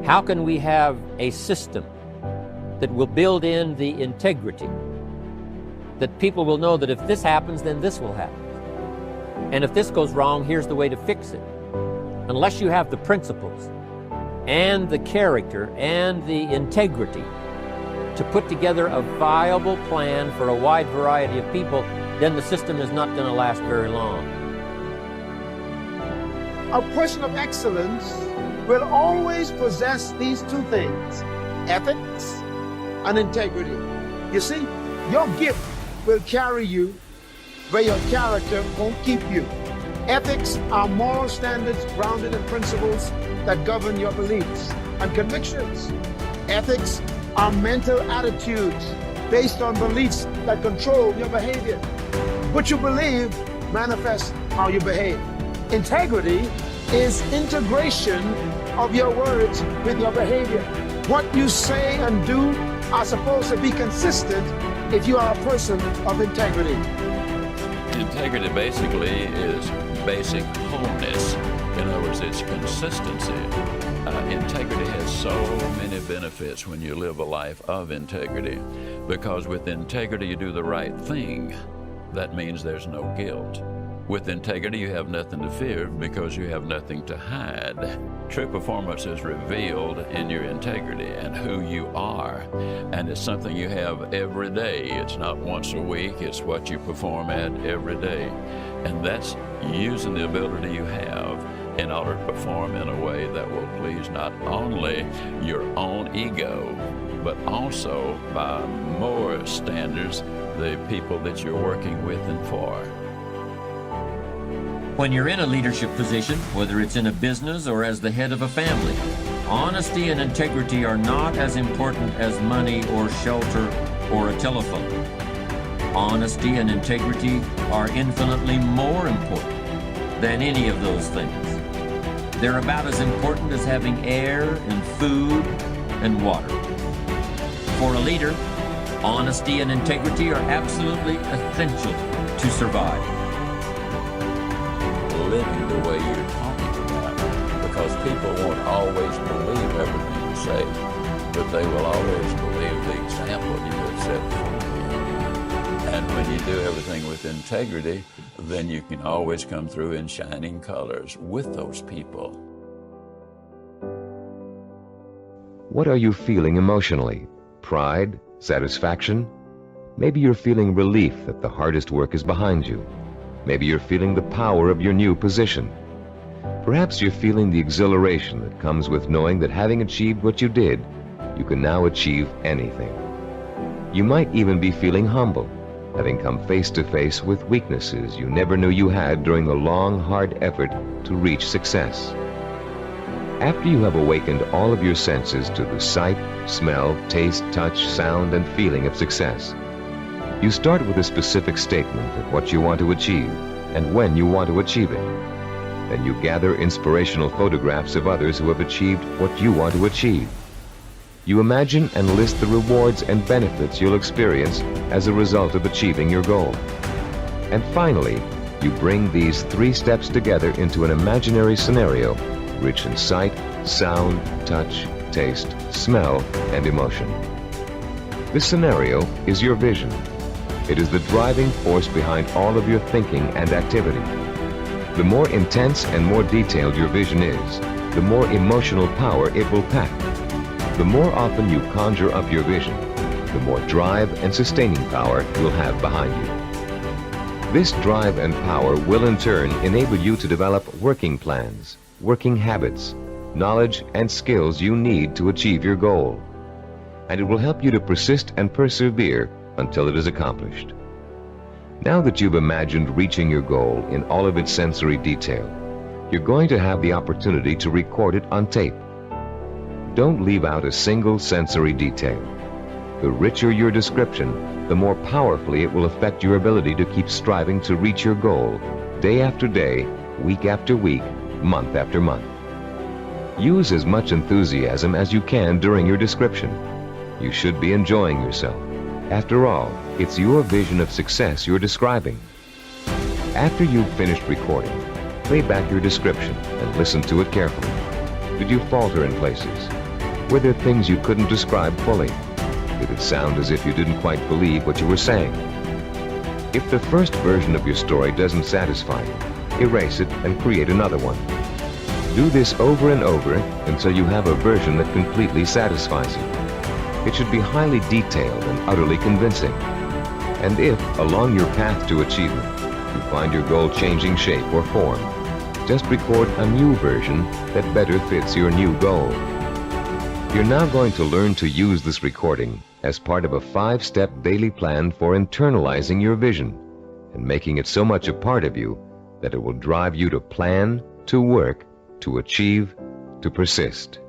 How can we have a system that will build in the integrity, that people will know that if this happens, then this will happen. And if this goes wrong, here's the way to fix it. Unless you have the principles and the character and the integrity to put together a viable plan for a wide variety of people, then the system is not going to last very long. A person of excellence will always possess these two things, ethics and integrity. You see, your gift will carry you where your character won't keep you. Ethics are moral standards grounded in principles that govern your beliefs and convictions. Ethics are mental attitudes based on beliefs that control your behavior. What you believe manifests how you behave. Integrity is integration of your words with your behavior. What you say and do are supposed to be consistent if you are a person of integrity. Integrity basically is basic wholeness. In other words, it's consistency. Integrity has so many benefits when you live a life of integrity, because with integrity you do the right thing. That means there's no guilt. With integrity, you have nothing to fear because you have nothing to hide. True performance is revealed in your integrity and who you are. And it's something you have every day. It's not once a week, it's what you perform at every day. And that's using the ability you have in order to perform in a way that will please not only your own ego, but also by more standards, the people that you're working with and for. When you're in a leadership position, whether it's in a business or as the head of a family, honesty and integrity are not as important as money or shelter or a telephone. Honesty and integrity are infinitely more important than any of those things. They're about as important as having air and food and water. For a leader, honesty and integrity are absolutely essential to survive. Living the way you're talking about, because people won't always believe everything you say, but they will always believe the example you have set for them. And when you do everything with integrity, then you can always come through in shining colors with those people. What are you feeling emotionally? Pride? Satisfaction? Maybe you're feeling relief that the hardest work is behind you. Maybe you're feeling the power of your new position. Perhaps you're feeling the exhilaration that comes with knowing that having achieved what you did, you can now achieve anything. You might even be feeling humble, having come face to face with weaknesses you never knew you had during the long, hard effort to reach success. After you have awakened all of your senses to the sight, smell, taste, touch, sound, and feeling of success, you start with a specific statement of what you want to achieve and when you want to achieve it. Then you gather inspirational photographs of others who have achieved what you want to achieve. You imagine and list the rewards and benefits you'll experience as a result of achieving your goal. And finally, you bring these 3 steps together into an imaginary scenario rich in sight, sound, touch, taste, smell, and emotion. This scenario is your vision. It is the driving force behind all of your thinking and activity. The more intense and more detailed your vision is, the more emotional power it will pack. The more often you conjure up your vision, the more drive and sustaining power you'll have behind you. This drive and power will in turn enable you to develop working plans, working habits, knowledge and skills you need to achieve your goal. And it will help you to persist and persevere until it is accomplished. Now that you've imagined reaching your goal in all of its sensory detail, you're going to have the opportunity to record it on tape. Don't leave out a single sensory detail. The richer your description, the more powerfully it will affect your ability to keep striving to reach your goal, day after day, week after week, month after month. Use as much enthusiasm as you can during your description. You should be enjoying yourself. After all, it's your vision of success you're describing. After you've finished recording, play back your description and listen to it carefully. Did you falter in places? Were there things you couldn't describe fully? Did it sound as if you didn't quite believe what you were saying? If the first version of your story doesn't satisfy you, erase it and create another one. Do this over and over until you have a version that completely satisfies you. It should be highly detailed and utterly convincing. And if, along your path to achievement, you find your goal changing shape or form, just record a new version that better fits your new goal. You're now going to learn to use this recording as part of a 5-step daily plan for internalizing your vision and making it so much a part of you that it will drive you to plan, to work, to achieve, to persist.